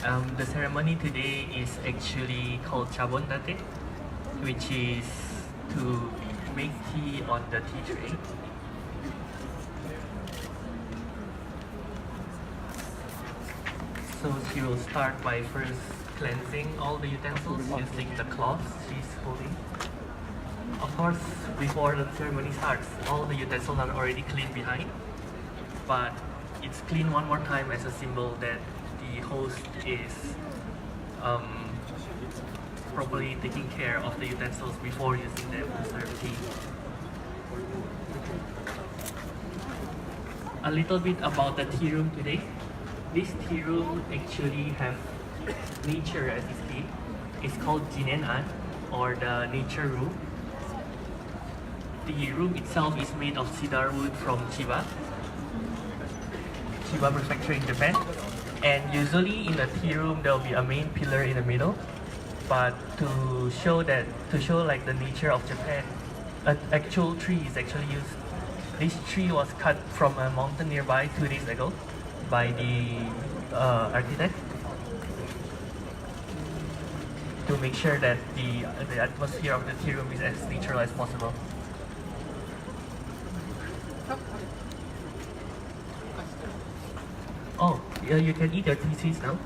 The ceremony today is actually called chabon date, which is to make tea on the tea tray. So she will start by first cleansing all the utensils using the cloth she's holding. Of course, before the ceremony starts, all the utensils are already clean behind, but it's clean one more time as a symbol that the host is properly taking care of the utensils before using them to serve tea. A little bit about the tea room today. This tea room actually have nature as its theme. It's called Jinenan, or the nature room. The room itself is made of cedar wood from Chiba Prefecture in Japan. And usually in a tea room there will be a main pillar in the middle. But to show like the nature of Japan, an actual tree is actually used. This tree was cut from a mountain nearby 2 days ago by the architect to make sure that the atmosphere of the tea room is as natural as possible. Oh, yeah, you can eat your tea sweets now.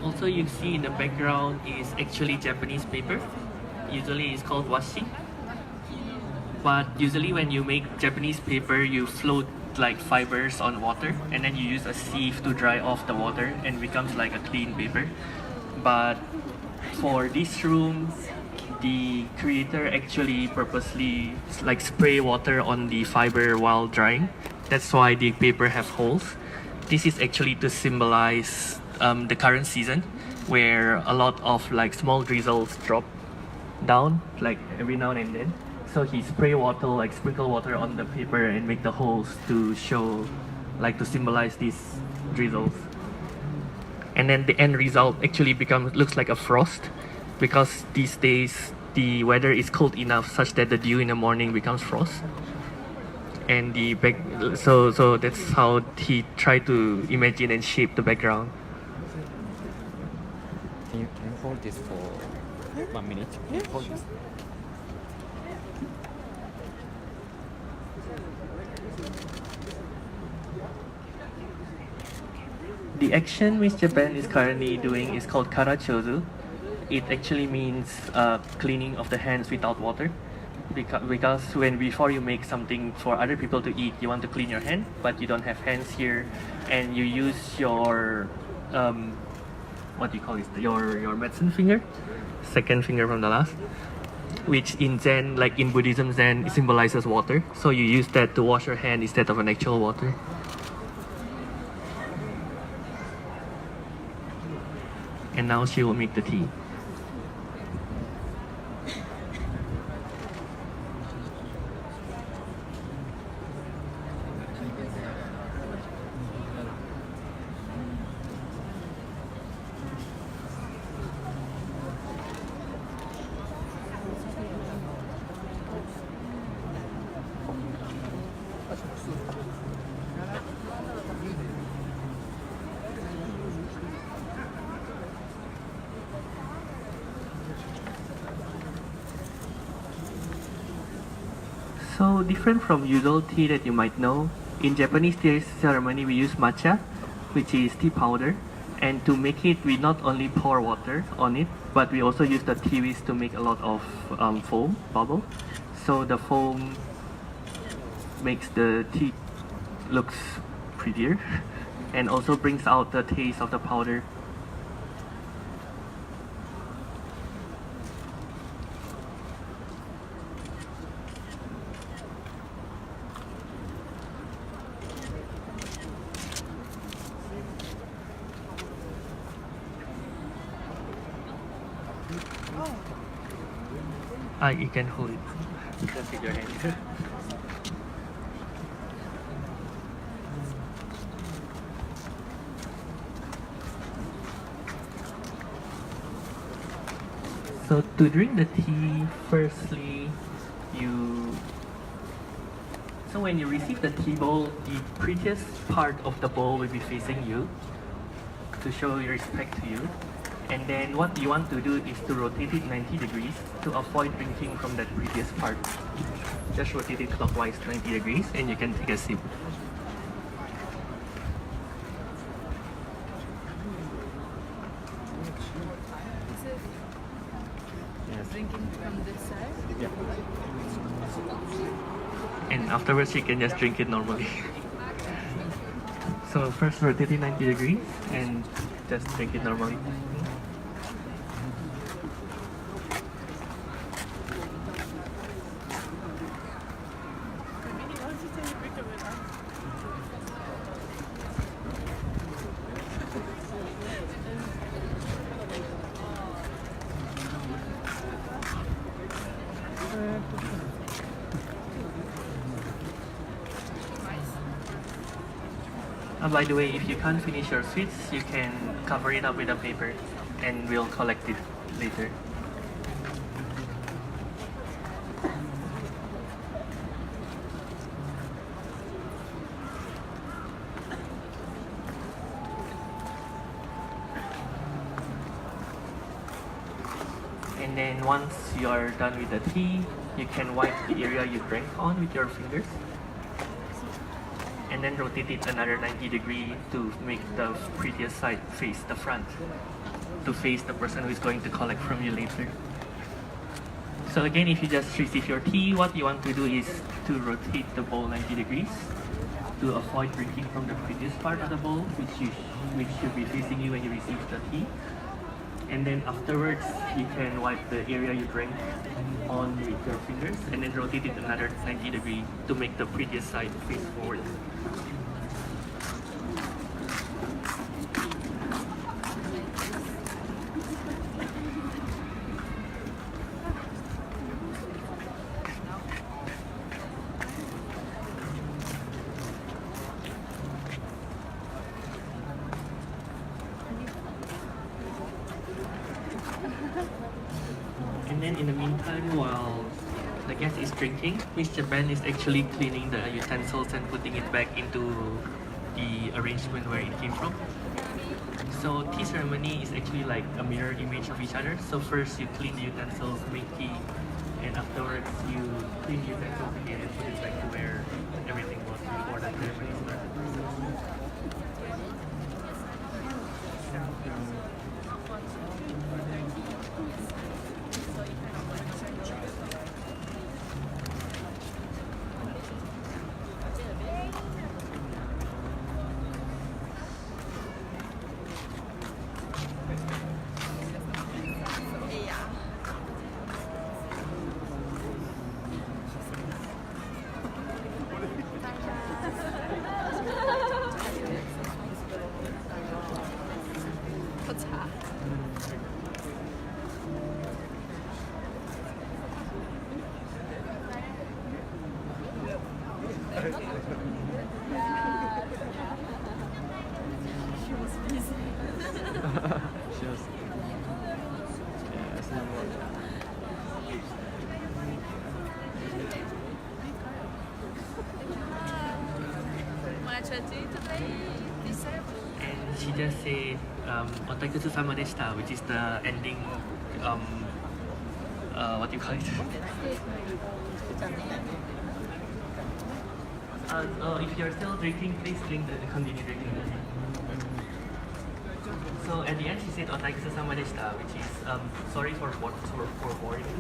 Also, you see in the background is actually Japanese paper. Usually it's called washi. But usually when you make Japanese paper, you float like fibers on water and then you use a sieve to dry off the water and it becomes like a clean paper. But for this room, the creator actually purposely like spray water on the fiber while drying. That's why the paper have holes. This is actually to symbolize the current season, where a lot of like small drizzles drop down like every now and then. So he spray water, like sprinkle water on the paper and make the holes to show, like to symbolize these drizzles. And then the end result actually looks like a frost, because these days the weather is cold enough such that the dew in the morning becomes frost. And so that's how he tried to imagine and shape the background. Can you hold this for 1 minute? Hold this. The action which Japan is currently doing is called karachozu. It actually means cleaning of the hands without water. Because before you make something for other people to eat, you want to clean your hand, but you don't have hands here, and you use your what do you call it? Your medicine finger, second finger from the last, which in Zen, like in Buddhism Zen, it symbolizes water. So you use that to wash your hand instead of an actual water. And now she will make the tea. So different from usual tea that you might know, in Japanese tea ceremony we use matcha, which is tea powder, and to make it we not only pour water on it, but we also use the tea whisk to make a lot of foam, bubble. So the foam makes the tea looks prettier and also brings out the taste of the powder. You can hold it just with your hand. So to drink the tea, firstly, you so when you receive the tea bowl, the prettiest part of the bowl will be facing you to show your respect to you. And then what you want to do is to rotate it 90 degrees to avoid drinking from that previous part. Just rotate it clockwise 90 degrees and you can take a sip. Yes. Drinking from this side. Yeah. And afterwards you can just drink it normally. So first rotate it 90 degrees and just drink it normally. By the way, if you can't finish your sweets, you can cover it up with a paper and we'll collect it later. And then once you are done with the tea, you can wipe the area you drank on with your fingers. And then rotate it another 90 degrees to make the prettiest side face the front, to face the person who is going to collect from you later. So again, if you just receive your tea, what you want to do is to rotate the bowl 90 degrees to avoid drinking from the previous part of the bowl, which should be facing you when you receive the tea. And then afterwards, you can wipe the area you drank on with your fingers and then rotate it another 90 degrees to make the previous side face forward. And then in the meantime, while the guest is drinking, Miss Japan is actually cleaning the utensils and putting it back into the arrangement where it came from. So tea ceremony is actually like a mirror image of each other. So first you clean the utensils, make tea, and afterwards you clean the utensils again and put it back to where everything was before that ceremony started. She was busy. She was. Yeah, it's not work. And she just said, "Otaikutsu-sama-deshita," which is the ending, what do you call it? If you're still drinking, please continue drinking. So at the end, she said, "Otaikutsu-sama-deshita," which is sorry for boring you,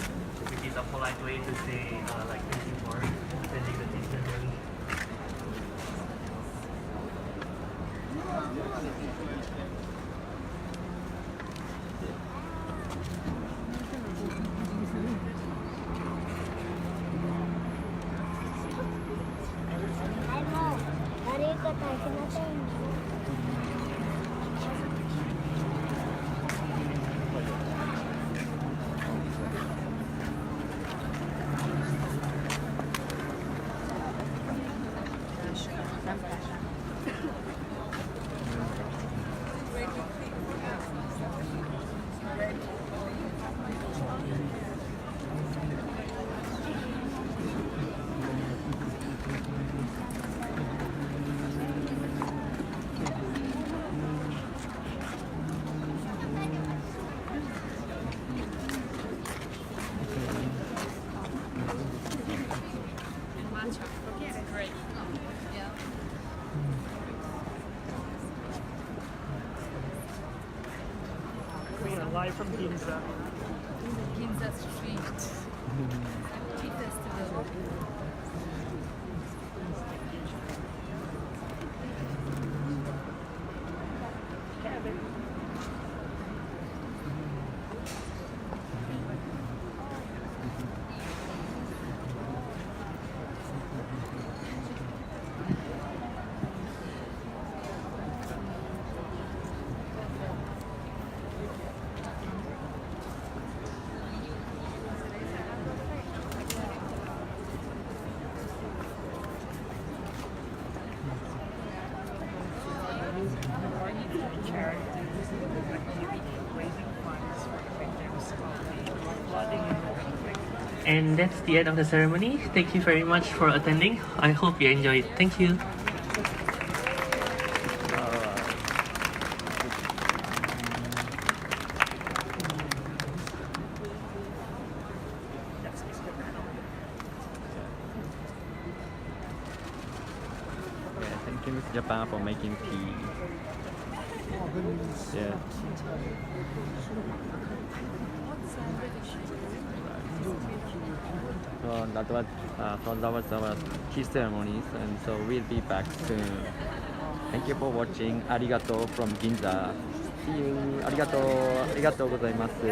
which is a polite way to say like thank you for attending the tea ceremony. We are live from Ginza. Ginza Street. Tea Festival. And that's the end of the ceremony. Thank you very much for attending. I hope you enjoyed. Thank you. Yeah, thank you, Miss Japan, for making tea. Yeah. So that was our tea ceremonies, and so we'll be back soon. Thank you for watching. Arigato from Ginza. See you. Arigato gozaimasu.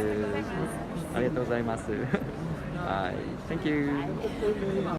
Arigato gozaimasu. Bye. Thank you.